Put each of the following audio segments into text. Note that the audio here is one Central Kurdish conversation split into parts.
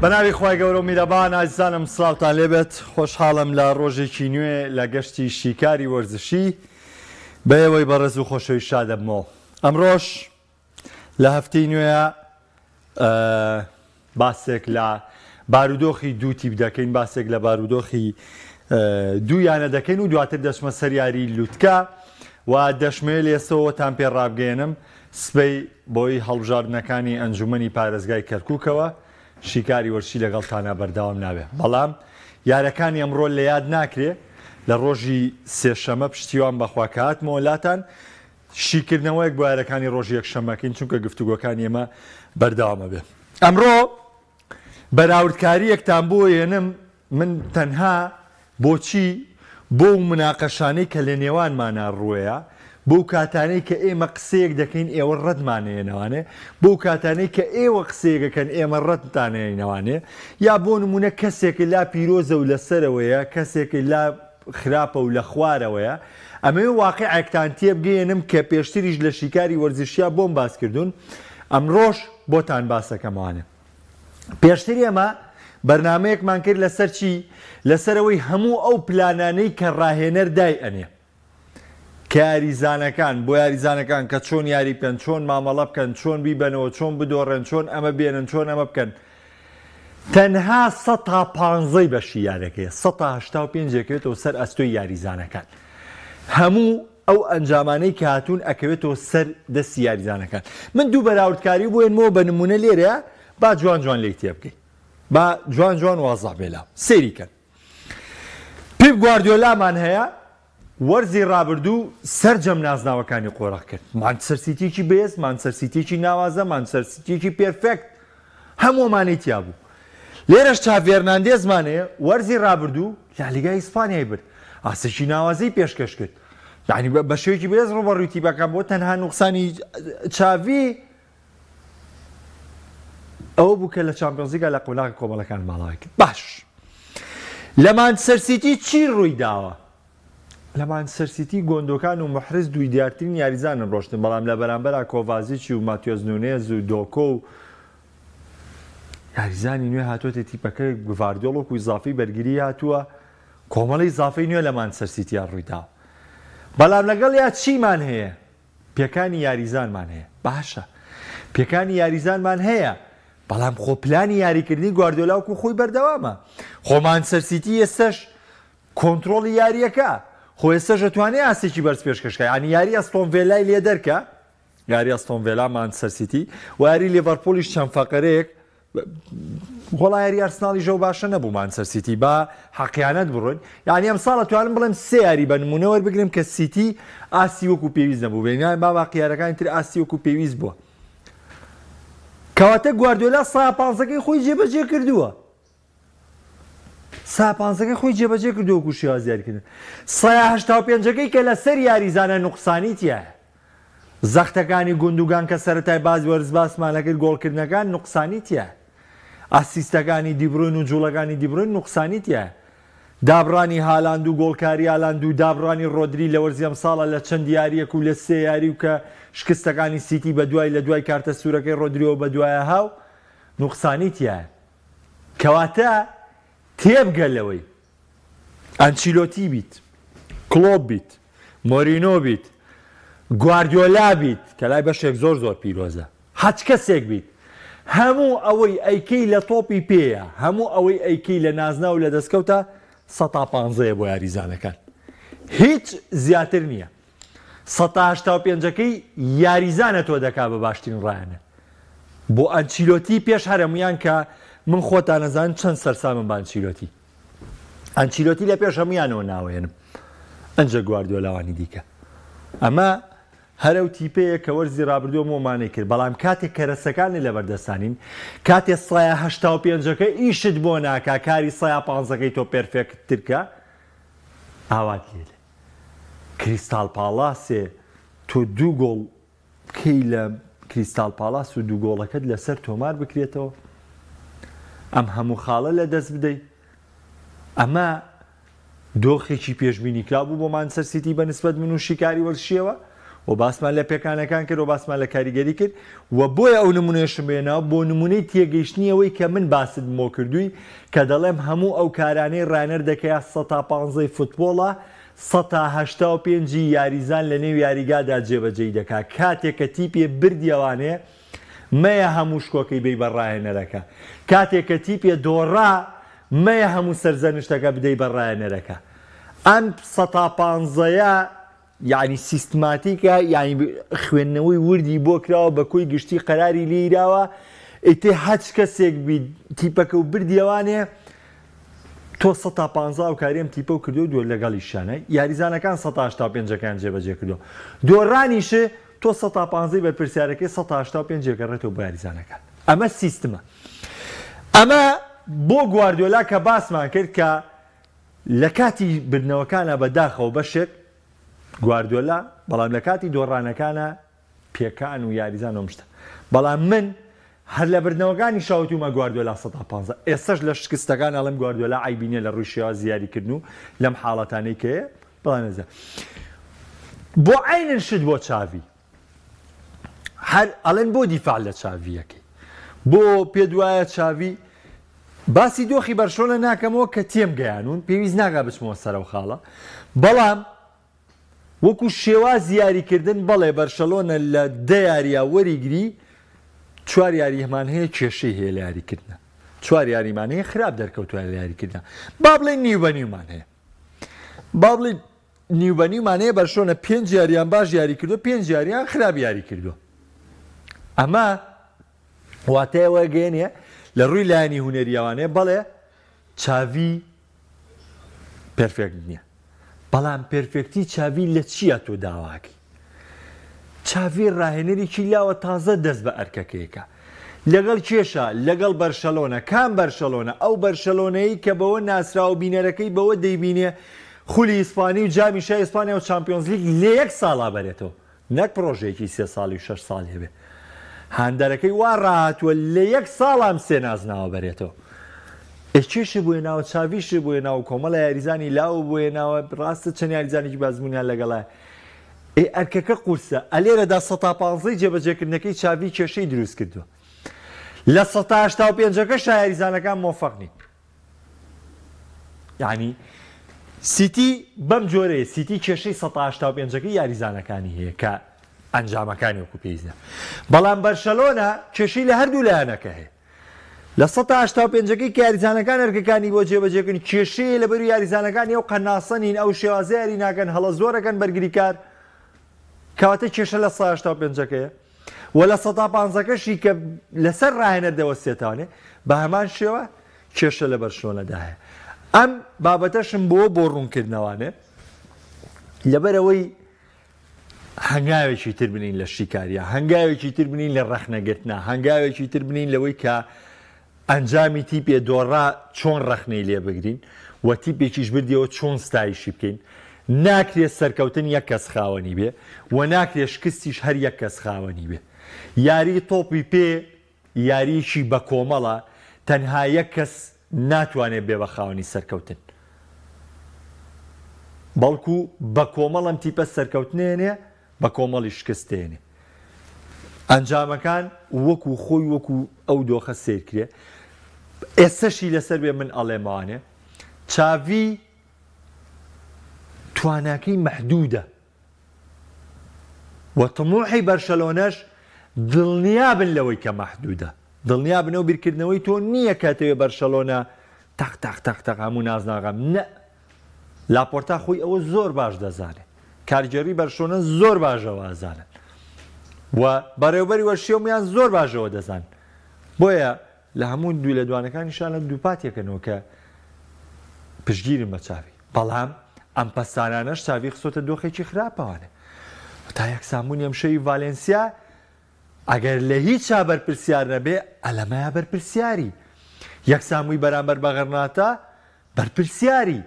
بەناوی خی گەورە و میرەبان ئازیزانم سڵاوتان لێبێت خۆشحاڵم لە ڕۆژێکی نوێ لە گەشتی شیکاری وەرزشی بەیەوەی بەڕێز و خۆشەوی شادەبمەوە. ئەمڕۆژ لە هەفتەی نوێیە باسێک لە بارودۆخی دوو تیپ دەکەین، باسێک لە بارودۆخی دوویانە دەکەین و دواتر دەچمە سەر یاری لووتکە و دەشمێت لێسەوەتان پێ ڕابگەێنم سبەی بۆی هەڵبژاردنەکانی ئەنجومەنی پارێزگای کەرکووکەوە شیکاری وەرشی لەگەڵتانە بەردەوام نابێت. بەڵام یارەکانی ئەمڕۆ لە یاد ناکرێ لە ڕۆژی سێشەمە پشتیوان بەخوا کە هاتمەوە لاتان شیکردنەوەیەک بۆ یارەکانی ڕۆژی یەکشەمەکەین چونکە گفتوگۆکانی ئێمە بەردەوامە بێت. ئەمڕۆ بەراوردکاریەکتان بۆ هێنم من تەنها بۆچی بۆ مناقەشانەی کە لە نێوانمانە ڕووەیە بۆ کاتانەی کە ئێمە قسەیەک دەکەین ئێوە ڕەتمانەیەنەوانێ بۆ کاتانەی کە ئێوە قسەیەکەکەن ئێمە ڕەتتانەیەنەوانێ یا بۆ نمونە کەسێکی لا پیرۆزە و لەسەرەوەیە کەسێکی لا خراپە و لە خوارەوەیە ئەمەوێ واقعێکتان تێبگەێنم کە پێشتریش لە شیکاری وەرزشیە بۆم باس کردوون ئەمڕۆژ بۆتان باسەکەمانە. پێشتری ئەمە بەرنمەیەکمان کرد لەسەر چی؟ لەسەرەوەی هەموو ئەو پلانانەی کە ڕاهێنەر دای ئەنێ کە یاریزانەکان بۆ یاریزانەکان کە چۆن یاری بکەن، چۆن مامەڵە بکەن، چۆن بیبەنەوە، چۆن بدۆڕێن، چۆن ئەمە بێنن، چۆن ئەمە بکەن، تەنها 115 بەشی یارەکەیە 185ەکەوێتەوە سەر ئەستۆی یاریزانەکان. هەموو ئەو ئەنجامانەی کە هاتوون ئەکەوێتەوە سەر دەستی یاریزانەکان. من دوو بەراوردکاری بۆێنمەوە بە نمونە لێرەیە با جوان جوان لێی تێ بکەین، با جوان جوان وازاح بێلا سێریکەن. پیپ گواردیۆلامان هەیە وەرزی ڕابردوو سەرجەم نازناوەکانی قۆڕق کرد. مانچستەر سیتییەکی بێز، مانچستەر سیتییەکی ناوازە، مانچستەر سیتییەکی پێرفێکت هەمووەمانەی تیا بوو. لێرەش چاڤی هێرناندێزمانەیە وەرزی ڕابردوو لالیگای ئیسپانیای برد، ئاسێکی ناوازەی پێشکەش کرد. یعنی بە شێوەیەکی بێز ڕوبەڕووی تیپەکان بۆ تەنها نوقسانی چاڤی ئەوە بوو کە لە چامپیۆنز لیگا لە قۆناغی کۆمەڵەکان ماڵاوی کرد. باش لە مانچستەر سیتی چی ڕووی داوە؟ لە مانچستەر سیتی گۆندۆکان و محرز دوی دیارترین یاریزانن ڕۆشتن، بەڵام لە بەرامبەر کۆڤازیچ و ماتیۆز نونێز و دۆکۆ و یاریزانی نوێ هاتووەتە تیپەکە گڤاردیۆڵ و ئیزافی بەرگری هاتووە کۆمەڵی ئیزافی نوێ لە مانچستەر سیتیان ڕوویداوە. بەڵام لەگەڵ یا چیمان هەیە؟ پێکانی یاریزانمان هەیە. باشە پێکانی یاریزانمان هەیە، بەڵام خۆ پلانی یاریکردنی گواردیۆلا وەکو خۆی بەردەوامە. خۆ مانچستەر سیتی ئێستش کۆنتڕۆڵی یاریەکە، خۆ ئێستاش دەتوانێت ئاسێکی بەرز پێشکەشکە، ینی یاری ئەستۆن ڤێلای لێ دەرکە، یاری ئەستۆن ڤێلا مانچستەر سیتی و یاری لێڤەرپۆلیش چەند فەقەرەیەک وەڵا یاری ئارسناڵی ژەو باشە نەبوو مانچستەر سیتی با حەقیانەت بڕۆین. یعنی ئەمساڵ دەتوانم بڵێم سێ یاری بە نمونە وەربگرم کە سیتی ئاسی وەکو پێویست نەبوو، بێنیان با باقییارەکانی تر ئاسی وەکو پێویست بووە. کەواتە گواردیۆلا 115ەکەی خۆی جێبەجێ کردووە، 115ەکەی خۆی جێبەجێ کردووە وەکو شێواز یاریکردن. 185ەکەی کە لەسەر یاریزانە نوقسانی تایە، زەختەکانی گوندوگان کە سەرەتای باز وەرز باسمان لەکرد گۆڵکردنەکان نوقسانی تایە، ئاسیستەکانی دیبڕۆین و جوڵەکانی دیبڕۆین نوقسانی تایە، دابڕانی هالاند و گۆڵکاری هالاند و دابڕانی ڕۆدری لە وەرزی ئەمساڵە لە چەند یاریەک و لە سێ یاری و کە شکستەکانی سیتی بە دوای لە دوای کارتە سوورەکەی ڕۆدریەوە بە دوایە هاو نوقسانی تایە. کەواتە تێبگەلەوەی ئەنچیلۆتی بیت، کلۆب بیت، مۆرینۆ بیت، گواردیۆلا بیت کە لای بەشێک زۆر زۆر پیرۆزە، هەچ کەسێک بیت، هەموو ئەوەی ئەیکەی لە تۆپی پێیە، هەموو ئەوەی ئەیکەی لە نازنا و لە دەستکەوتە 115 بۆ یاریزانەکان، هیچ زیاتر نییە. 185ەکەی یاریزانە تۆ دەکا بە باشترین ڕایانە. بۆ ئەنچیلۆتی پێش هەرەمویان کە من خۆتان نەزان چەند سەرسامم بە ئەنچیلۆتی، ئەنچیلۆتی لە پێش هەمویانەوە ناوێنم ئەنجە گواردیۆلاوانی دیکە. ئەمە هەرەو تیپەیە کە وەرزی ڕابردووە مۆمانەی کرد، بەڵام کاتێک کەرەسەکانی لەبەردەستانین، کاتێ 185ەکە ئیشت بۆ ناکا کاری 115ەکەی تۆ پێرفێکتترکە ئاوات لێدە. کریستال پاڵاسێ تۆ دوو گۆڵ بکەی لە کریستال پاڵاس و دوو گۆڵەکەت لەسەر تۆمار بکرێتەوە، ئەم هەموو خاڵە لە دەست بدەیت. ئەمە دۆخێکی پێشبینی کرا بوو بۆ مانچستەر سیتی بە نسبەت من و شیکاری وەرزشیەوە و باسمان لە پێکانەکان کرد و باسمان لە کاریگەری کرد و بۆیە ئەو نمونەشم بێنەوە بۆ نمونەی تێگەیشتنیەوەی کە من باست بۆ کردووی کە دەڵێم هەموو ئەو کارانەی ڕانەر دەکەیە 115 فوتبۆڵە 185 یاریزان لە نێو یاریگادا جێبەجێی دەکات کاتێک کە تیپێ بردیەوانێ مەیە هەموو شکۆکەی بێی بەڕایەنەرەکە کاتێک کە تیپێ دۆڕا مەیە هەموو سەرزەنشتەکە بدەی بەڕایەنەرەکە ئەم 115 یعنی سیستماتیکە یعنی خوێندنەوەی وردی بۆ کراوە بە کۆی گشتی قەراری لێراوە ئیتێ هەچ کەسێک تیپەکە و بردیەوانێ تۆ 115 و کاریم تیپە و کردو دووە لەگەڵی شانە یاریزانەکان 185ەکان جێبەجێ کردو دۆڕانیشە تۆ 115 بەرپرسیارەکەی 185 جێگەڕێتەوە بۆ یاریزانەکان ئەمە سیستمە ئەمە بۆ گواردیۆلا کە باسمان کرد کە لە کاتی بردنەوەکانە بەداخەوە بەشێک گواردیۆلا بەڵام لە کاتی دۆڕانەکانە پێکان و یاریزان و شتە بەڵام من هەر لە بردنەوەکانی شاوتومە گواردیۆلا 115 ئێستش لە شکستەکان ئەڵم گواردیۆلا عیبینە لە ڕووی شێوازی یاریکردن و لەم حاڵەتانەی کەیە بەڵام نەزە بۆ عینن شت بۆ چاوی هەر ئەڵێن بۆ دیفاع لە چاویەکەی بۆ پێ دوایە چاوی باسی دۆخی بەرشۆنە ناکەمەوە کە تێم گەیانون پێویست ناگا بچمەوە سەرەو خاڵە بەڵام وەکو شێواز یاریکردن بەڵێ بەرشەلۆنە لە دە یاریە وەریگری 4 یاریمان هەیە کێشەی هەیە لە یاریکردنە 4 یاریمان هەیە خراپ دەرکەوتووە لە یاریکردن با بڵێ نیوبەنیومان هەیە با بڵێ نیوبەنیومان هەیە بەرشۆنە 5 یاریان باش یاری کردو 5 یاریان خراپ یاری کردووە ئەمە واتایەوە گەێنێ لە ڕووی لایانی هونەریاوانەیە بەڵێ چاوی پێرفێکت نییە بەڵام پێرفێکتی چاوی لە چیە تۆ داواکەی چاوی ڕاهێنەرێکی لاوە تازە دەست بە ئەرکەکەیەکە لەگەڵ کێشە لەگەڵ بەرشەلۆنە کام بەرشەلۆنە ئەو بەرشەلۆنەی کە بەوە ناسراوە بینەرەکەی بەوە دەیبینێ خولی ئیسپانی و جامی شای ئیسپانیا و چامپیۆنز لیگ لە 1 ساڵا بەرێتەوە نەک پرۆژەیەکی 3 ساڵی و 6 ساڵ هەبێ هاندەرەکەی وا ڕاهاتووە لە 1 ساڵام سێ نازناوە بەرێتەوە ئەچێشە بۆیە ناوە چاویشە بۆیە ناو کۆمەڵە یاریزانی لاوە بۆیە ناوە ڕاستە چەند یاریزانێکی بازبوونیان لەگەڵایە ئەرکەکە قورسە ئەلێرەدا 115 جێبەجێکردنەکەی چاوی کێشەی دروست کردووە لە 185ەکە شایاریزانەکان مۆفەقنی یعنی سیتی بەم جۆرەیە سیتی کێشەی 185ەکەی یاریزانەکانی هەیە کە ئەنجامەکانی وەکو پێیزە بەڵام بەرشەلۆنە کێشەی لە هەردوو لایەنەکە هەیە لە 185ەکەی کە یاریزانەکان ئەرکەکانی بۆ جێبەجێکردن کێشەیە لەبەر یاریزانەکانی ئەو قەناسەنین ئەو شێوازە یاری ناکەن هەڵە زۆرەکەن بەرگری کار کەواتە کێشە لە 185ەکەیە و لە 115ەکەشی کە لەسەر ڕاهێنەر دەوەستێتوانێ بە هەمان شێوە کێشە لە بەرشۆنەدا هەیە ئەم بابەتەشم بۆ ڕوونکردنەوانێ لەبەرەوەی هەنگاوێکی تر بنین لە شیکاریە هەنگاوێکی تر بنین لە ڕەخنەگرتنا هەنگاوێکی تر بنین لەوەی کە ئەنجامی تیپێ دۆڕا چۆن ڕەخنەی لێ بگرین و تیپێکیش بردیەوە چۆن ستایشی بکەین ناکرێت سەرکەوتن یەک کەس خاوەنی بێ و ناکرێت شکستیش هەر یەک کەس خاوەنی بێ یاری تۆپی پێ یاریشی بە کۆمەڵە تەنها یەک کەس ناتوانێت بێ بە خاوەنی سەرکەوتن بەڵکو بە کۆمەڵم تیپە سەرکەوتنێنێ بە کۆمەڵی شکستێنێ ئەنجامەکان وەکو خۆی وەکو ئەو دۆخە سیرکرێ ئێستەشی لەسەر بێ من ئەڵێمانێ چاوی تواناکەی مەحدودە و تەموحی بەرشەلۆنەش دڵنیابن لەوەی کە مەحدودە دڵنیابن ئەو بیرکردنەوەی تۆ نییە کاتەوێ بەرشەلۆنە تەق هەموو نازناغەم نە لاپۆرتا خۆی ئەوە زۆر باش دەزانێت کارگەری بەرشۆنە زۆر باشەوە ئازانن و بەڕێوبەری وەرشێومیان زۆر باشەوە دەزان بۆیە لە هەموو دوی لە دوانەکانیشان لە دووپاتێکەنەوە کە پشگیرم بە چاوی بەڵام ئەم پەستانانەش چاوی خسۆتە دۆخێکی خراپەوانێ تا یەک سامونی ئەم شەوی ڤالێنسیا ئەگەر لە هیچ چا بەرپرسیار نەبێ ئەلەمەیە بەرپرسیاری یەک سامووی بەرامبەر بە غەرناتە بەرپرسیاری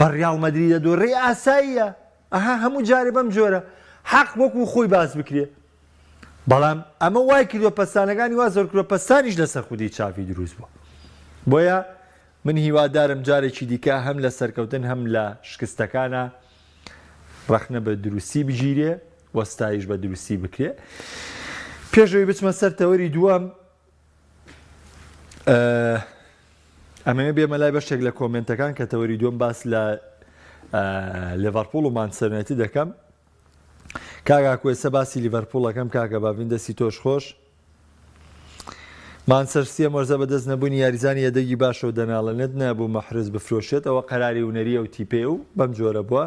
بە ڕیاڵ مەدریدە دۆڕێی ئاساییە ئەها هەموو جارێ بەم جۆرە حەق وەکو خۆی باز بکرێ بەڵام ئەمە وای کردووە پەستانەکانی وا زۆر کردووە پەستانیش لەسەر خودی چاوی دروست بووە بۆیە من هیوادارم جارێکی دیکە هەم لە سەرکەوتن هەم لە شکستەکانە ڕەخنە بە دروستی بگیرێ وەستایش بە دروستی بکرێ. پێشەوەی بچمە سەر تەوەری دووەم ئەمەوێ بێمە لای بەشێک لە کۆمنتەکان کە تەوەری دووەم باس لە لیڤەرپوڵ و مانچستەر دەکەم. کاگا کوێسە باسی لیڤەرپوڵەکەم کاکە باڤین دەستی تۆش خۆش. مانچستەر سیتیە مۆرزە بەدەست نەبوونی یاریزانی یەدەگی باشەوە دەناڵەنێت نەبوو مەحرز بفرۆشێت ئەوە قەراری ونەریە و تیپێ و بەم جۆرە بووە.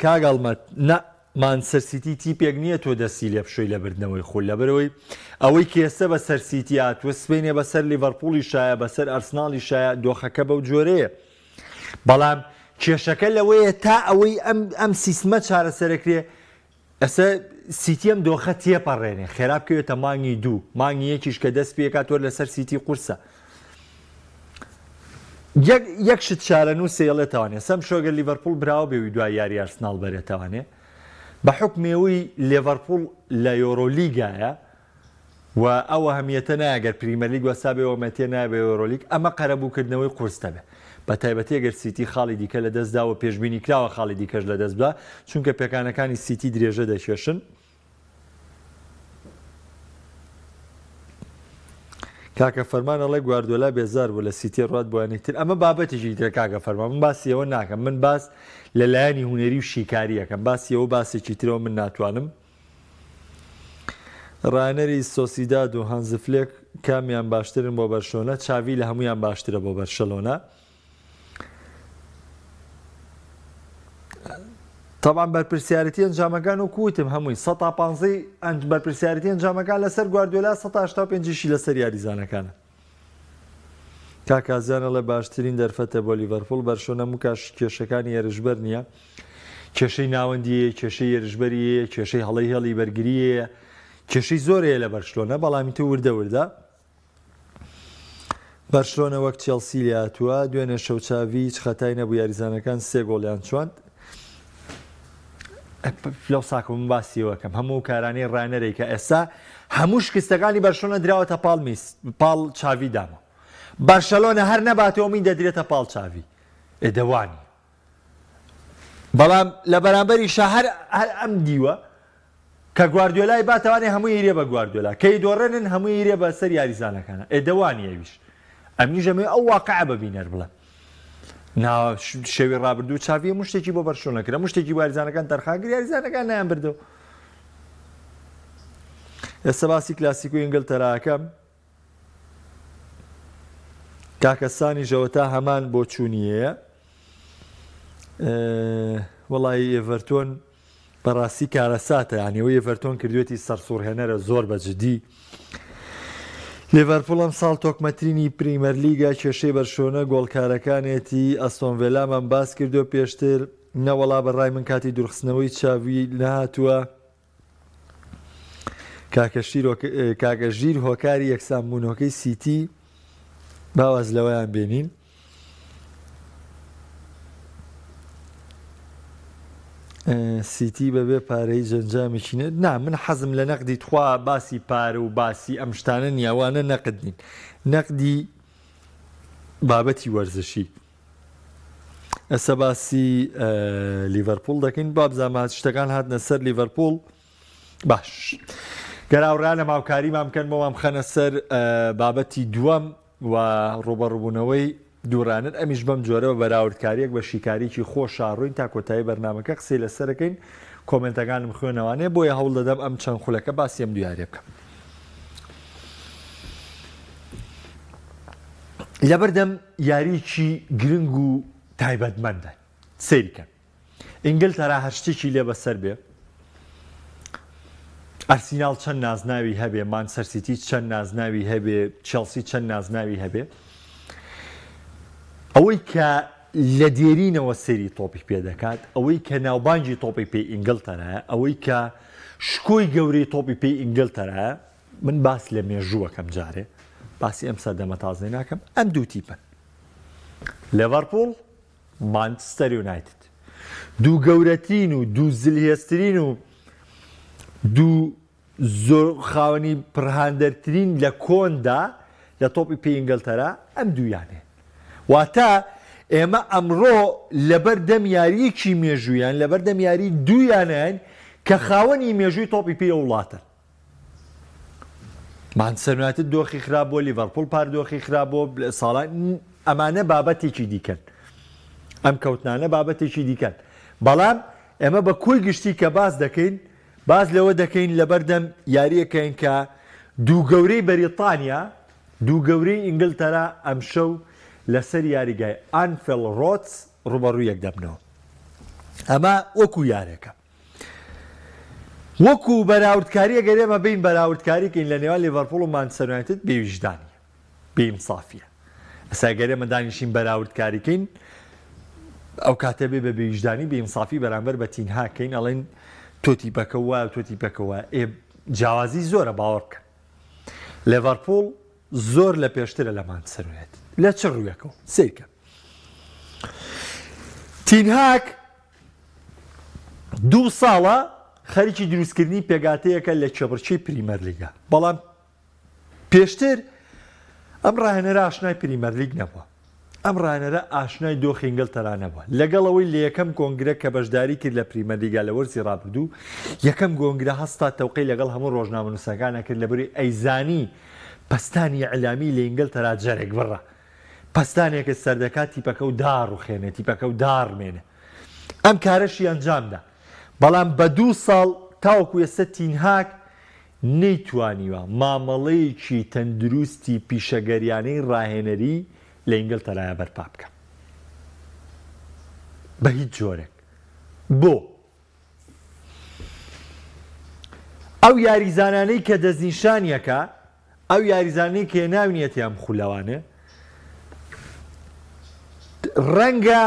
کاگەڵمەت مانچستەر سیتی تیپێک نییە تۆ دەستی لێ بشۆی لە بردنەوەی خۆل لەبەرەوەی ئەوەی کێسە بەسەر سیتی هاتووە سبەینێ بەسەر لیڤەرپوڵی شایە بەسەر ئەرسناڵی شایە دۆخەکە بەو جۆرەیە. بەڵام کێشەکە لەوەیە تا ئەوەی ئەم سیستمە چارەسەرەکرێ ئەسە سیتی ئەم دۆخە تێپەڕێنێ خێرا بکەوێتە مانگی دوو مانگی یەکیش کە دەست پێکات وەر لەسەر سیتی قورسە. یەک شت شارەن و سێڵێتوانێ سەم شۆگە لیڤەرپوڵ براوە بێوی دوای یاری ئەرسناڵ بەرێتوانێ بە حکمێەوەی لیڤەرپوڵ لە یۆرۆلیگایە و ئەوە هەمیەتە ناگەر پریمەرلیگ وەسا بێ وەمەتێ نابێ یۆرۆلیگ ئەمە قەرەبووکردنەوەی قورس دەبێ بە تایبەتی ئەگەر سیتی خاڵی دیکە لە دەستداوە پێشبینی کراوە خاڵی دیکەش لە دەست بدا چونکە پێکانەکانی سیتی درێژە دەکێشن. کاکە فەرمان ئەڵێ گواردیۆلا بێزار بوو لە سیتی ڕات بۆیانێتتر ئەمە بابەتێکی ترە کاکە فەرمان من باسیەوە ناکەم من باس لەلایەنی هوەری و شیکاریەکەم باسیەوە باسێکی ترەوە من ناتوانم. ڕانەری سۆسیداد و هانزفلێک کامیان باشترن بۆ بەرشۆنە چاوی لە هەمویان باشترە بۆ بەرشەلۆنە. طبعاً بەرپرسیارەتی ئەنجامەکان و کوتم هەمووی 150 بەرپرسیارەتی ئەنجامەکان لەسەر گواردیۆلا 185 لەسەر یاریزانەکانە. کاکازیانە لە باشترین دەرفەتە بۆ لیڤەرپوڵ بەرشۆنە موکاش کێشەکانی هێرشبەر نییە کێشەی ناوەندیە کێشەی هێرشبەریە کێشەی هەڵی هێڵی بەرگریە کێشەی زۆرەیە لە بەرشلۆنە بەڵامی تو وردە وردە. بەرشلۆنە وەک چێلسی لێ هاتووە دوێنێ شەوچاوی هیچ خەتای نەبوو یاریزانەکان 3 گۆڵیان چواند. لەو ساکە من باسیەوەکەم هەموو کارانەی ڕانەرێک کە ئێستا هەموو شکستەکانی بەرشلۆنە دراوەتە پاڵ چاوی دامە بەرشەلۆنە هەر نەباتەوە من دەدرێتە پاڵ چاوی ئێدەوانی بەڵام لە بەرامبەریشە هەر ئەم دیوە کە گواردیۆلای باتەوانێ هەمووی هیرێ بە گواردیۆلا کەی دۆڕێنن هەمووی هیرێ بە سەر یاریزانەکانە ئێدەوانی ئەویش ئەمنی ژەمێ ئەو واقعە ببینەر بڵێ شێوی ڕابردوو چاویە مشتێکی بۆ بەرشۆنە کرا مشتێکی واریزانەکان دەرخاگر یاریزانەکان نیان بردەوە. ئێستا باسی کلاسیک و ئینگلتەراکەم کاکەسانی ژەوەتا هەمان بۆ چوونیەیە وەڵی ئێڤەرتۆن بەڕاستی کارەساتە یانیەوەی ئێڤەرتۆن کردوێتی سەرسوڕهێنەرە زۆر بەجددی. لیڤەرپوڵ ئەم ساڵ تۆکمەترینی پریمەرلیگە کێشەی بەرشۆنە گۆڵکارەکانێتی ئەستۆن ڤێلامان باس کردو پێشتر نەوەڵا بەڕای من کاتی دوورخستنەوەی چاوی نهاتووە. کاکەژیر هۆکاری یەکسانبوونەوەکەی سیتی باواز لەوەیان بێنین. سیتی بەبێ پارەی جەنجامێکینە نا من حەزم لە نەقدی تخوا باسی پارە و باسی ئەم شتانە نیاوانە نەقدنین نەقدی بابەتی وەرزشی. ئەسە باسی لیڤەرپوڵ دەکەین بابزانات شتەکان هاتنە سەر لیڤەرپوڵ باش گەراوڕانە ماوکاریمان بکەن بۆمان بخەنە سەر بابەتی دووەم و ڕوبەڕووبوونەوەی دوورانن ئەمیش بەم جۆرەوە بەراوردکاریەک بە شیکاریکی خۆش شاڕووین تا کۆتایی بەرنامەکە قسەی لەسەرەکەین کۆمنتەکانم خوێنەوانەیە بۆیە هەوڵ دەدەم ئەم چەند خولەکە باسی ئەم دیارێ بکەم. لەبەردەم یاریکی گرنگ و تایبەتمەندە سەیریکەن ئینگلتەرا هەر شتێکی لێ بەسەر بێ ئەرسیناڵ چەند نازناوی هەبێ مانچستەر سیتی چەند نازناوی هەبێ چێلسی چەند نازناوی هەبێ ئەوەی کە لە دێرینەوە سەیری تۆپی پێ دەکات ئەوەی کە ناوبانگی تۆپی پێی ئینگلتەرایە ئەوەی کە شکۆی گەورەی تۆپی پێی ئینگلتەرایە من باس لە مێژووەکەم جارێ باسی ئەم سەردەمە تازەی ناکەم ئەم دوو تیپن لیڤەرپوڵ مانچستەر یونایتد دوو گەورەترین و دوو زلهێزترین و دوو زۆر خاوەنی پڕهاندەرترین لە کۆندا لە تۆپی پێی ئینگلتەرا ئەم دوویانێ واتە ئێمە ئەمڕۆ لەبەردەم یاریەکی مێژوویان لەبەردەم یاری دوویانیان کە خاوەنی مێژووی تۆپی پێ وڵاتن. مانچستەر یونایتد دۆخی خراپ بۆ، لیڤەرپوڵ پاردۆخی خراپ بۆ ساڵان، ئەمانە بابەتێکی دیکەن، ئەم کەوتنانە بابەتێکی دیکەن. بەڵام ئێمە بە کۆی گشتی کە باز دەکەین، باز لەوە دەکەین لەبەردەم یاریەکەین کە دوو گەورەی بەریتانیا، دوو گەورەی ئینگلتەرا ئەم شەو لەسەر یاریگای ئانفیڵد ڕۆدز ڕوبەڕوویەک دەبنەوە. ئەمە وەکو یارێکە، وەکو بەراوردکاریە گەرێمە بین بەراوردکاریکەین لە نێوان لیڤەرپوڵ و مانچستەر یونایتد بێویژدانیە، بێئینسافیە. ئەسا گەرێمە دانیشین بەراوردکاریکەین، ئەو کاتە بێ بە بێویژدانی بێئینسافی بەرامبەر بە تینهاکەین، ئەڵێن تۆ تیپەکە وایە تۆ تیپەکە وایە. جیاوازی زۆرە باوەڕ بکەن. لیڤەرپوڵ زۆر لە پێشترە لە مانچستەر یونایتد لە چ ڕوویەکەوە سیرکە. تینهاک 2 ساڵە خەریکی دروستکردنی پێگاتەیەکە لە چێبڕچەی پریمەر لیگە، بەڵام پێشتر ئەم ڕاهێنەرە ئاشنای پریمەر لیگ نەبووە، ئەم ڕاهێنەرە ئاشنای دۆخی ئینگلتەرا نەبووە. لەگەڵەوەی لە یەکەم کۆنگرە کە بەشداری کرد لە پریمەر لیگا لە وەرزی ڕابردوو، یەکەم کۆنگرە هەستا تەوقەی لەگەڵ هەموو ڕۆژنامەنووسەکانە کرد لەبەری ئەیزانی پەستانی ئەعلامی لە ئینگلتەرا جەرێک بڕە، پەستانێکە سەردەکات تیپەکە و داڕوخێنێ، تیپەکە و داڕمێنێ. ئەم کارەشی ئەنجامدا، بەڵام بە 2 ساڵ تاوەکو ئێستا تینهاک نەیتوانیوە مامەڵەیەکی تەندروستی پیشەگەریانەی ڕاهێنەری لە ئینگلتەرایە بەرپا بکە بە هیچ جۆرێک. بۆ ئەو یاریزانانەی کە دەستنیشانیەکە، ئەو یاریزانەی کە ناوینێتی ئەم خولەوانە، ڕەنگە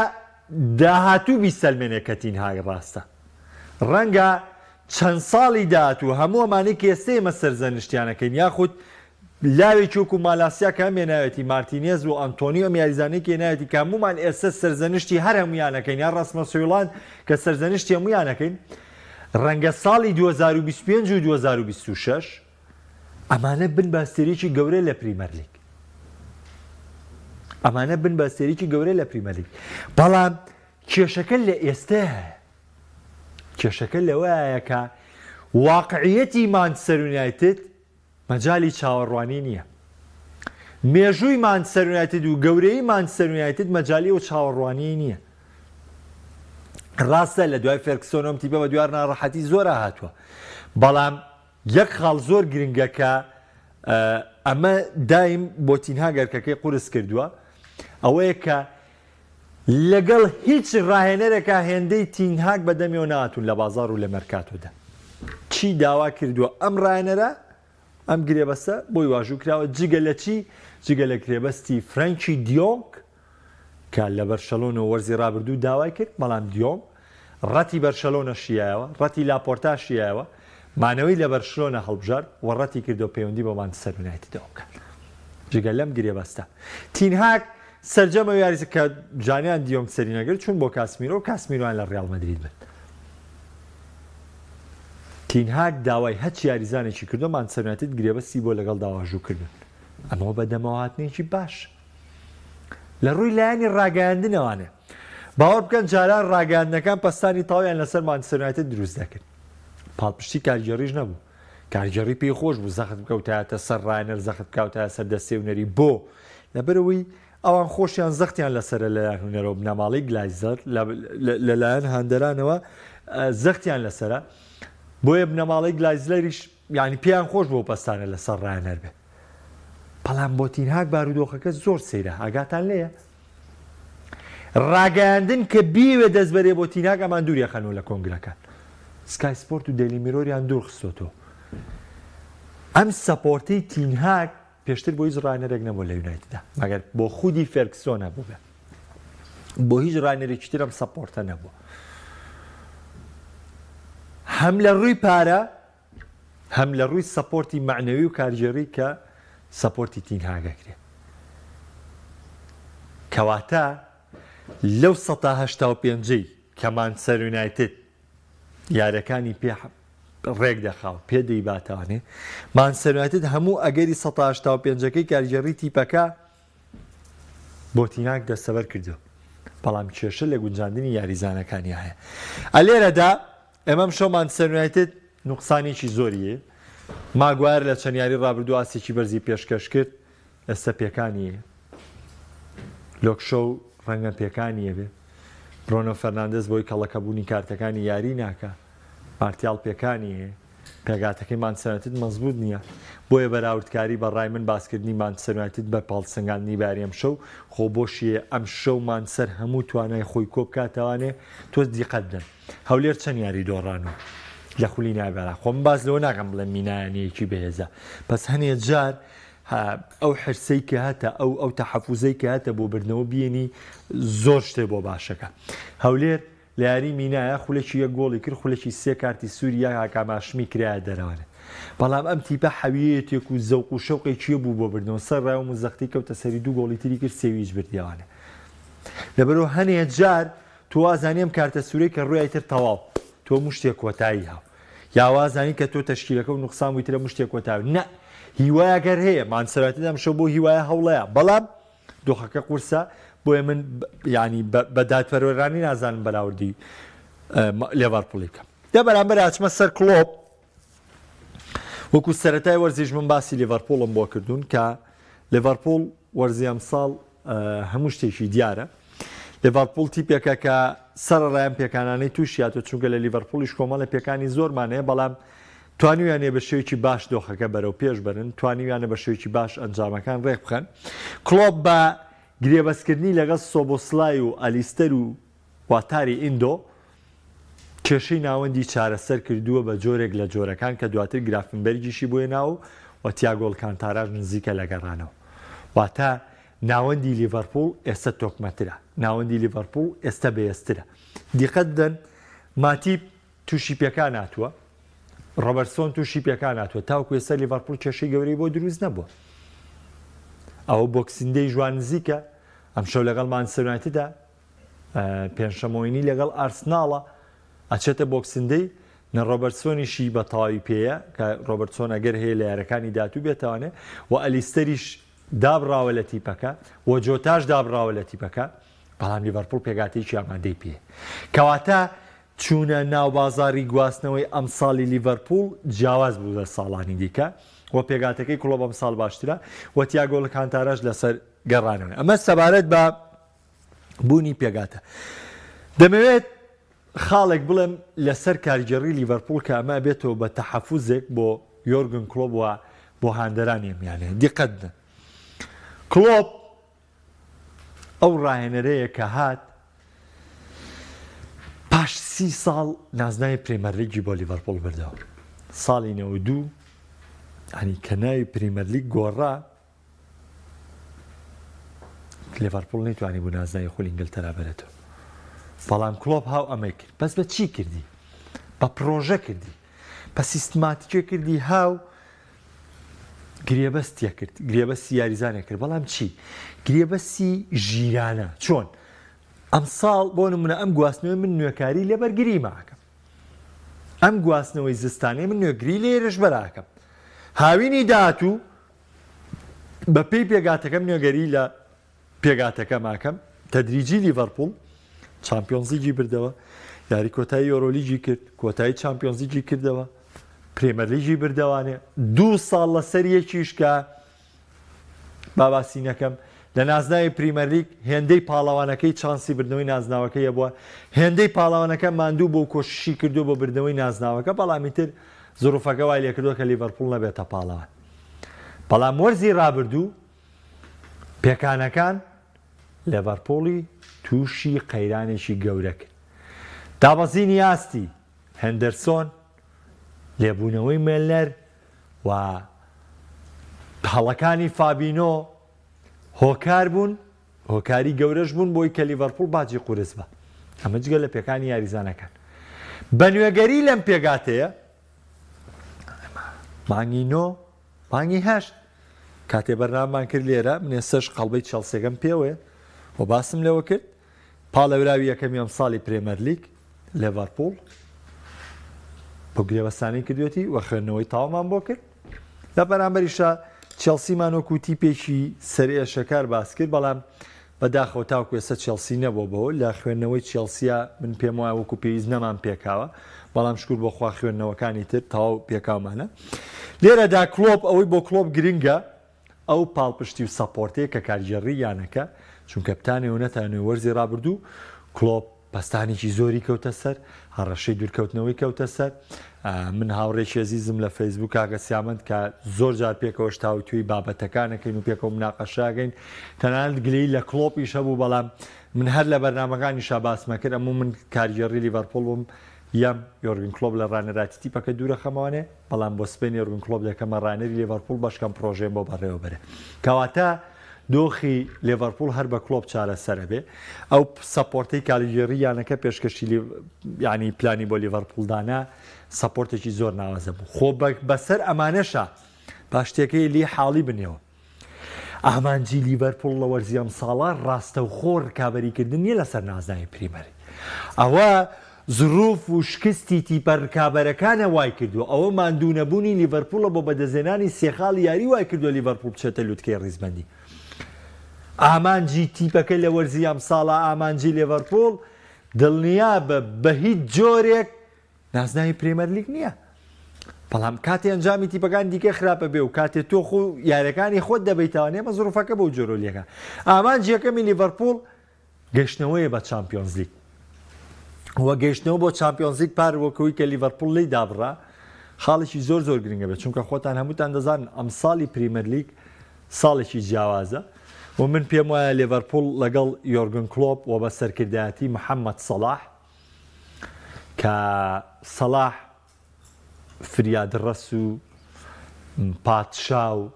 داهاتوو بیسەلمێنێ کە تینهاک ڕاستە، ڕەنگە چەند ساڵی داهاتوو هەموو ئەمانەی کە ئێستا ئێمە سەرزەنشتیانەکەین، یاخود لاوێکی وەکو مالاسیا کە هەمێناوێتی مارتینێز و ئەنتۆنیۆ ئەم یاریزانەی کە هێناوێتی کە هەمومان ئێستا سەرزەنشتی هەر هەمویانەکەین، یا ڕەسمە سۆیڵاند کە سەرزەنشتی هەمویانەکەین، ڕەنگە ساڵی 2025 و 2026 ئەمانە بن بە ئەستێرێکی گەورە لە پریمەر لیگ، ئەمانە بن بە ئەستێرێکی گەورە لە پریمەر لیگ. بەڵام کێشەکە لە ئێستا هەیە، کێشەکە لەوەیە کە واقعیەتی مانچستەر یونایتد مەجالی چاوەڕوانی نییە. مێژووی مانچستەر یونایتد و گەورەی مانچستەر یونایتد مەجالی و چاوەڕوانی نییە. ڕاستە لە دوای فێرگسۆن تیپە بە دوار ناڕەحەتی زۆر هاتووە، بەڵام یەک خاڵ زۆر گرنگە کە ئەمە دایم بۆ تینهاک گەرکەکەی قورس کردووە، ئەوەیە کە لەگەڵ هیچ ڕاهێنەرێکە هێندەی تینهاک بەدەمیەوە ناتون لە بازار و لە مەرکاتۆدا. چی داوا کردووە ئەم ڕاهێنەرە، ئەم گرێبەستە بۆی واژوو کراوە، جگە لە چی؟ جگە لە کرێبەستی فرەنکی دیۆنگ کە لە بەرشەلۆنە وەرزی ڕابردوو داوای کرد، بەڵام دیۆنگ ڕەتی بەرشەلۆنە شیایەوە، ڕەتی لاپۆرتا شیایەوە، مانەوەی لە بەرشلۆنە هەڵبژار و ڕەتی کردو پەیوەندی بە مانچستەر یونایتدەوە بکات. جگە لەم گرێبەستە تینهاک سەرجەمە یاریزە کە جانیان دیۆنگ سەری نەگرت چون بۆ کاسمیرۆ و کاسمیرۆیان لە ڕیاڵ مەدرید بن. تینهاک داوای هەچ یاریزانێکی کردو، مانچستەر یونایتد گرێبەستی بۆ لەگەڵ داواژووکردن. ئەمەوە بە دەمەواتنێکی باش لە ڕووی لایەنی ڕاگەیاندنەوانێ. باوەڕ بکەن جاران ڕاگەیاندنەکان پەستانی تاویان لەسەر مانچستەر یونایتد دروست دەکرد، پاڵپشتی کارگەڕیش نەبوو، کارگەڕی پێی خۆش بوو، زەخت بکەوتایەتە سەر ڕاهێنەر، زەخت بکەوتایە سەر دەستێونەری، بۆ لەبەرەوەی ئەوان خۆشیان زەختیان لەسەرە لەلایەن هونەرەوە بنەماڵی گلایزەر لەلایەن هەندەرانەوە زەختیان لەسرە، بۆیە بنەماڵی گلایزلەریش یعنی پێیان خۆش بۆ پەستانە لەسەر ڕاهێنەر بێ. بەڵام بۆ تینهاک بارودۆخەکە زۆر سەیرە، ئاگاتان لێیە ڕاگەیاندن کە بیوێ دەستبەرێ بۆ تینهاک ئەمان دووریە خەنەوە لە کۆنگرەکان. سکای سپۆرت و دەیلی میرۆریان دوور خستۆتەوە. ئەم سەپۆرتەی تینهاک پێشتر بۆ هیچ ڕاهێنەرێک نەبوو لە یونایتددا، مەگەر بۆ خودی فێرگسۆن نەبوو بێ، بۆ هیچ ڕاهێنەرێکی تر ئەم سەپۆرتە نەبووە. هەم لە ڕووی پارە، هەم لە ڕووی سەپۆرتی معنەوی و کارژێڕی کە سەپۆرتی تینهاگەکرێ. کەواتە لەو 185ی کە مانچستەر یونایتد یاریەکانی پێ ڕێک دەخاو پێ دەیباتوانێ، مانچستەر یونایتد هەموو ئەگەری 185ەکەی کارژێڕی تیپەکە بۆ تینهاک دەستەبەر کردو. بەڵام کێشە لە گونجاندنی یاریزانەکانی هەیە. ئەلێرەدا ئێمەم شەومان سەرنوایەتت نوقسانێکی زۆریە ماگوار لە چەند یاری ڕابردوو ئاسێکی بەرزی پێشکەش کرد ئێستا پێکانیە لۆکشە و ڕەنگە پێکانیە بێ برۆنۆ فەرناندز بۆی کەڵەکەبوونی کارتەکانی یاری ناکە مارتیال پێکانیە پێگاتەکەی مانچەسەرنوایەتت مەزبوط نییە بۆیە بەراوردکاری بە ڕای من باسکردنی مانچەسەرنوایەتت بە پاڵسەنگاندنی باری ئەم شەو خۆ بۆشیە ئەم شەو مانچەسەر هەموو توانای خۆی کۆ بکاتەوانێ تۆ دیقەت بدەن هەولێر چەند یاری دۆڕان و لە خولی نابێرا خۆم باز لەوە ناکەم بڵێم مینایەنەیەکی بەهێزە پس هەنێ جار ئەو حرسەی کە هاتە ئەو تەحەفوزەی کە هاتە بۆ بردنەوە بینی زۆر شتێ بۆ باشەکە هەولێر لە یاری مینایە خولێکی یەک گۆڵی کرد خولێکی سێ کارتی سووریا هاکاماشمی کرایە دەرەوانێ بەڵام ئەم تیپە حەویەتێک و زەوق و شەوقێکیە بوو بۆ بردنەوە سەر ڕای و مزەختی کەوتە سەری دوو گۆڵی تری کرد سێویش بردیوانێ لەبەرەوە هەنێ جار تۆ وازانیم کارتە سوورەی کە ڕووی تر تەواو تۆ مشتێک کۆتایی هاو یاوازانی کە تۆ تەشکیلەکە و نوقسان ویترە مشتێک کۆتاوی نە هیوایەگەر هەیە مانچەسەرنوایەتت ئەم شەو بۆ هیوایە هەوڵەیە بەڵام دۆخەکە قورسە بۆیە من ینی بە دادپەروەرانی نازانم بەراوردی لێڤەرپوڵی بکەم دە بەرامبەر ئاچمە سەر کلۆب وەکو سەرەتای وەرزیش من باسی لێڤەرپوڵم بۆ کردوون کە لێڤەرپوڵ وەرزی ئەمساڵ هەموو شتێکی دیارە لێڤەرپوڵ تیپێکە کە سەرڕایەن پێکانانەی تووشیاتۆ چونکە لە لیڤەرپوڵیش کۆمەڵە پێکانی زۆرمانەیە بەڵام توانیویانێ بە شێوکی باش دۆخەکە بەرەو پێش بەرن توانیویانە بە شێوکی باش ئەنجامەکان ڕێک بخەن کلۆب بە گرێبەستکردنی لەگەڵ سۆبۆسلای و ئەلیستەر و واتاری ئیندۆ کێشەی ناوەندی چارەسەر کردووە بە جۆرێک لە جۆرەکان کە دواتر گرافنبەرگیشی بۆیە ناو و تیاگۆڵ کانتاراژ نزیکە لەگەڕانەوە واتە ناوەندی لیڤەرپوڵ ئێستا تۆکمەترە ناوەندی لیڤەرپوڵ ئێستا بەهێزترە دیقەت بدەن ماتیب تووشی پێکان هاتووە ڕۆبەرتسۆن تووشی پێکان هاتووە تاوەکو ئێستا لیڤەرپوڵ کێشەی گەورەی بۆ دروست نەبووە ئەوە بۆکسیندەی جوان نزیکە ئەم شەو لەگەڵ مانچەسەرنوایەتدا پێنجشەمەوەینی لەگەڵ ئارسناڵە ئەچێتە بۆکسندەی نە ڕۆبەرتسۆنیشی بە تەواوی پێەیە کە ڕۆبەرتسۆن ئەگەر هەیە لە یارەکانی داهاتوو بێتوانێ و ئەلیستەریش دابڕاوە لە تیپەکە و جۆتاش دابڕاوە لە تیپەکە بەڵام لیڤەرپوڵ پێگاتێکی ئامادەی پێ کەواتە چوونە ناو بازاری گواستنەوەی ئەم ساڵی لیڤەرپوڵ جیاواز بوو لە ساڵانی دیکە و پێگاتەکەی کڵۆب ئەم ساڵ باشترە و تیاگۆڵ کانتاراژ لەسەر گەڕانەوە ئەمە سەبارەت بە بوونی پێگاتە دەمەوێت خاڵێک بڵێم لەسەر کارگەڕی لیڤەرپوڵ کە ئەمە بێتەوە بە تەحەفوزێک بۆ یۆرگن کلۆب وە بۆ هاندەرانی ئەمیانێ دیقەت بدەن کلۆب ئەو ڕاهێنەرەیە کە هات پاش 30 ساڵ نازناوی پرێمەرلیگی بۆ لیڤەرپوڵ بردەوە ساڵی 92 ینی کە ناوی پرێمەرلیگ گۆڕا لیڤەرپوڵ نەیتوانی بوو نازناوی خولی ئینگلتەرا بەرێتەوە بەڵام کلۆب هاو ئەمەی کرد بەس بە چی کردی بە پرۆژە کردی بە سیستماتیکێ کردی هاو گرێبەستیە کرد گرێبەستی یاریزانێک کرد بەڵام چی گرێبەستی ژیرانە چۆن ئەم ساڵ بۆ نمونە ئەم گواستنەوەی من نوێکاری لێبەرگری ماکەم ئەم گواستنەوەی زستانەی من نوێگری لێرەش بەراکەم هاوینی داهاتوو بە پێی پێگاتەکەم نوێگەری لە پێگاتەکە ماکەم تەدریجی لیڤەرپوڵ چامپیۆنزیگی بردەوە یاری کۆتایی یۆرۆلیگی کرد کۆتایی چامپیۆنزیگی کردەوە پرێمەرلیگی بردەوانێ 2 ساڵ لە سەر یەکیش کە باباسی نەکەم لە نازناوی پریمەرلیگ هێندەی پاڵەوانەکەی چانسی بردنەوەی نازناوەکەیە بووە هێندەی پاڵەوانەکە ماندوو بۆ کۆششی کردو بۆ بردنەوەی نازناوەکە بەڵامی تر زۆرفەکە وای لێ کردووە کە لیڤەرپوڵ نەبێتە پاڵەوان بەڵام وەرزی ڕابردوو پێکانەکان لیڤەرپوڵی تووشی قەیرانێکی گەورە کرد دابەزینی ئاستی هەندەرسۆن لێبوونەوەی مێلنەر و هەڵەکانی فابینۆ هۆکار بوون هۆکاری گەورەش بوون بۆی کە لیڤەرپوڵ باجی قورس بە ئەمە جگە لە پێکانی یاریزانەکان بە نوێگەری لەم پێگاتەیە مانگی 9 مانگی 8 کاتێ بەرنامەمان کرد لێرە من ئێستاش قەڵبەی چەڵسیەکەم پێوەیە و باسم لەوە کرد پاڵەوراوی یەکەمی ئەم ساڵی پرێمەرلیگ لیڤەرپوڵ بۆ گرێوەستانی کردوێتی و خوێندنەوەی تاوامان بۆ کرد لە بەرامبەریشە چێلسیمان وەکو تیپێکی سەرئێشەکار باس کرد بەڵام بەداخەوە تاوکو ئێستا چێلسی نەبوو بەوە لە خوێندنەوەی چێلسیا من پێم وایە وەکو پێویست نەمان پێکاوە بەڵام شکر بۆ خوا خوێندنەوەکانی تر تەواو پێکاومانە لێرەدا کلۆپ ئەوەی بۆ کلۆپ گرنگە ئەو پاڵپشتی و سەپۆرتەیە کە کارگێڕی یانەکە چونکە پتانێ و نەتانێ وەرزی ڕابردوو کلۆپ پستانێکی زۆری کەوتە سەر هەڕەشەی دوورکەوتنەوەی کەوتە سەر من هاوڕێکی عزیزم لە فەیسبوک کاگە سیامەند کە زۆر جار پێکەوەش تاوتوی بابەتەکانەکەین و پێکەوە مناقەشاگەین تەنانەت گلەی لە کلۆپیش هەبوو بەڵام من هەر لە بەرنامەکانیشا باسمە کرد ئەموو من کارگێڕی لیڤەرپوڵ بووم یەم یۆرگن کلۆپ لە ڕانەراتی تیپەکە دوورە خەمەوانێ بەڵام بۆ سپێن یۆرگن کلۆپ دەکەمە ڕانەری لیڤەرپوڵ بەشکەم پرۆژێ بۆ بەڕێوە بەرێ کەواتە دۆخی لیڤەرپوڵ هەر بە کلۆپ چارەسەرە بێ ئەو سەپۆرتەی کاریگێڕی یانەکە پێشکەشی ینی پلانی بۆ لیڤەرپوڵدانا سەپۆرتێکی زۆر ناوازە بوو خۆ بەسەر ئەمانەشە با شتێکەکەی لی حاڵی بنێەوە ئامانجی لیڤەرپوڵ لە وەرزیەم ساڵە ڕاستەوخۆ ڕکابەریکردن نیە لەسەر نازناوی پریمەری ئەوە زروف و شکستی تیپە ڕکابەرەکانە وای کردو ئەوە ماندوونەبوونی لیڤەرپوڵە بۆ بەدەزێنانی سێخاڵ یاری وای کردو لیڤەرپوڵ بچێتە لوتکەی ڕیزبەندی ئامانجی تیپەکە لە وەرزی ئەم ساڵە ئامانجی لیڤەرپوڵ دڵنیا بە هیچ جۆرێک نازناوی پرێمەر لیگ نییە بەڵام کاتی ئەنجامی تیپەکان دیکە خراپە بێ و کاتێ تۆ خۆ یاریەکانی خۆت دەبیتەوە نێمە زروفەکە بەو جۆرۆلیەکە ئامانجی یەکەمی لیڤەرپوڵ گەشتنەوەیە بە چامپیۆنز لیگ وە گەیشتنەوە بۆ چامپیۆنز لیگ پار وەکەوەی کە لیڤەرپوڵ لی دابڕا خاڵێکی زۆر زۆر گرنگە بێت چونکە خۆتان هەمووتان دەزانن ئەم ساڵی پریمەر لیگ ساڵێکی جیاوازە و من پێم وایە لیڤەرپوڵ لەگەڵ یۆرگن کلۆپ و بە سەرکردایەتی محەممەد سەلاح کە سەلاح فریادڕەس و پادشا و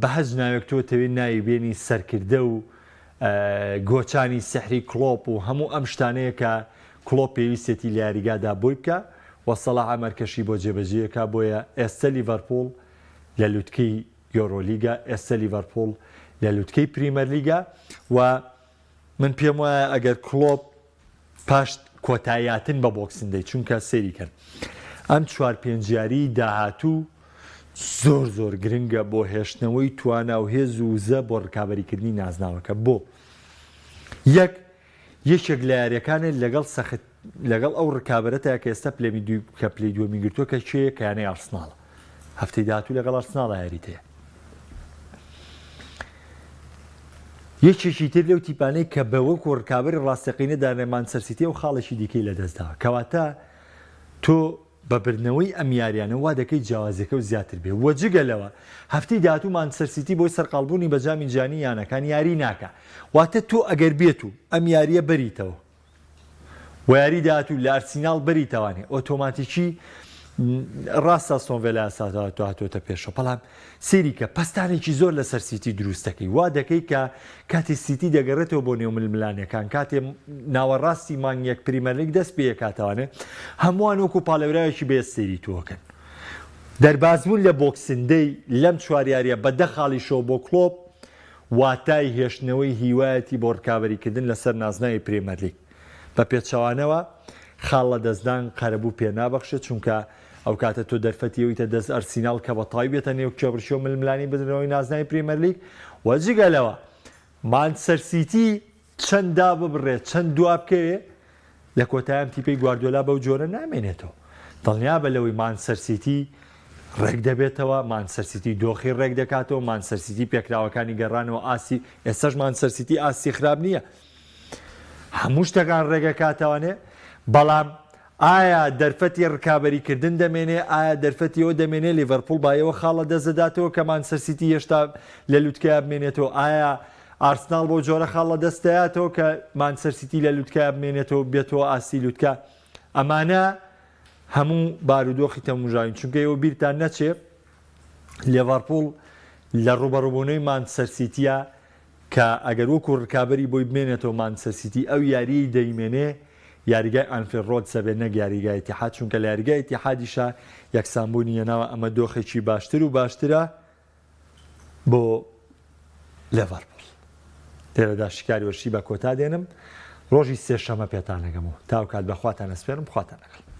بەهەج ناوێک تۆتەوێت ناوی بێنی سەرکردە و گۆچانی سەحری کلۆپ و هەموو ئەم شتانەیە کە کلۆپ پێویستێتی لە یاریگادا بۆی بکە و سەلاح ئەمەرکەشی بۆ جێبەجێیەکە بۆیە ئێستا لیڤەرپوڵ لە لوتکەی یۆرۆلیگا ئێستا لیڤەرپوڵ لە لوتکەی پریمەر لیگا و من پێم وایە ئەگەر کلۆپ پاش کۆتاییاتن بە بۆکسندەی چونکە سێریکەن ئەم چوار پێنجیاری داهاتوو زۆر زۆر گرنگە بۆ هێشتنەوەی توانە و هێز و وزە بۆ ڕکابەریکردنی نازناوەکە بۆ یەکێک لە یاریەکانێت لەگەڵ ئەو ڕکابەتەیە کە ئێستا کە پلەی دووەمی گرتووە کە چێە کە یانەی ئارسناڵە هەفتەی داهاتوو لەگەڵ ئارسناڵە یاریتەیە یەکێکی تر لەو تیپانەی کە بە وەکو ڕکابەری ڕاستەقینەدا مانچستەر سیتی و خاڵێکی دیکەی لەدەستداوە کەواتە تۆ بەبرنەوەی ئەم یاریانە وا دەکەی جیاوازەکە و زیاتر بێ وەجگەلەوە هەفتەی داهاتوو مانچستەر سیتی بۆی سەرقاڵبوونی بە جامی جانی یانەکان یاری ناکە واتە تۆ ئەگەر بێت و ئەم یاریە بەریتەوە و یاری داهاتوو لە ئەرسیناڵ بەریتەوانێ ئۆتۆماتیکی ڕاستە سۆڤێلا ساتۆ هاتۆتە پێشەوە بەڵام سێری کە پستانێکی زۆر لەسەر سیتی دروستەکەی وا دەکەی کە کاتی سیتی دەگەڕێتەوە بۆ نێو ململانەکان کاتێ ناوەڕاستی مانگیەک پریمەر لیگ دەست پێ کاتوانێ هەمووان وەکو پاڵێورایەکی بێ سێری تۆکەن دەربازبوون لە بۆکسندەی لەم چواریاریە بە دەخاڵی شۆ بۆ کلۆپ واتای هێشتنەوەی هیوایەتی بۆ ڕکابەریکردن لەسەر نازناوی پریمەر لیگ بە پێچەوانەوە خاڵ لە دەستدان قەرەبوو پێ نابەخشێت چونکە ئەو کاتە تۆ دەرفەتیەوەیتە دەست ئەرسیناڵ کە بەتای بێتە نێو کێبرشی و ململانی بدنەوەی نازناوی پریمەر لیگ وەجگەلەوە مانچستەر سیتی چەند دا ببڕێت چەند دوا بکەوێ لە کۆتاییان تیپەی گواردیۆلا بەو جۆرە نامێنێتەوە دڵنیا بە لەوەی مانچستەر سیتی ڕێک دەبێتەوە مانچستەر سیتی دۆخی ڕێک دەکاتەوە مانچستەر سیتی پێکراوەکانی گەڕانەوە ئاسی ئێستاش مانچستەر سیتی ئاسی خراپ نییە هەموو شتەکان ڕێگەکاتەوانێ بەڵام ئایا دەرفەتی ڕکابەریکردن دەمێنێ ئایا دەرفەتیەوە دەمێنێ لیڤەرپوڵ بایەوە خاڵە دەستداتەوە کە مانچستەر سیتی هێشتا لە لوتکای بمێنێتەوە ئایا ئارسناڵ بۆ جۆرە خاڵە دەستایاتەوە کە مانچستەر سیتی لە لوتکای بمێنێتەوە بێتەوە ئاسی لوتکە ئەمانە هەموو بارودۆخی تەموژاوین چونکە ئێوە بیرتان نەچێ لیڤەرپوڵ لە ڕوبەڕووبوونەوەی مانچستەر سیتیە کە ئەگەر وەکو ڕکابەری بۆی بمێنێتەوە مانچستەر سیتی ئەو یاری دەیمێنێ یاریگای ئەنفیلد رۆد سەبێ نەک یاریگای ئیتیحاد چونکە لە یاریگای ئیتیحادیشە یەکسانبوونی هێناوە ئەمە دۆخێکی باشتر و باشترە بۆ لیڤەرپوڵ لێرەدا شکاری وەرشی بە کۆتا دێنم ڕۆژی سێشەمە پێتان نەگەمەوە تاو کات بەخواتان ئەسپێرم خواتان لەگەڵ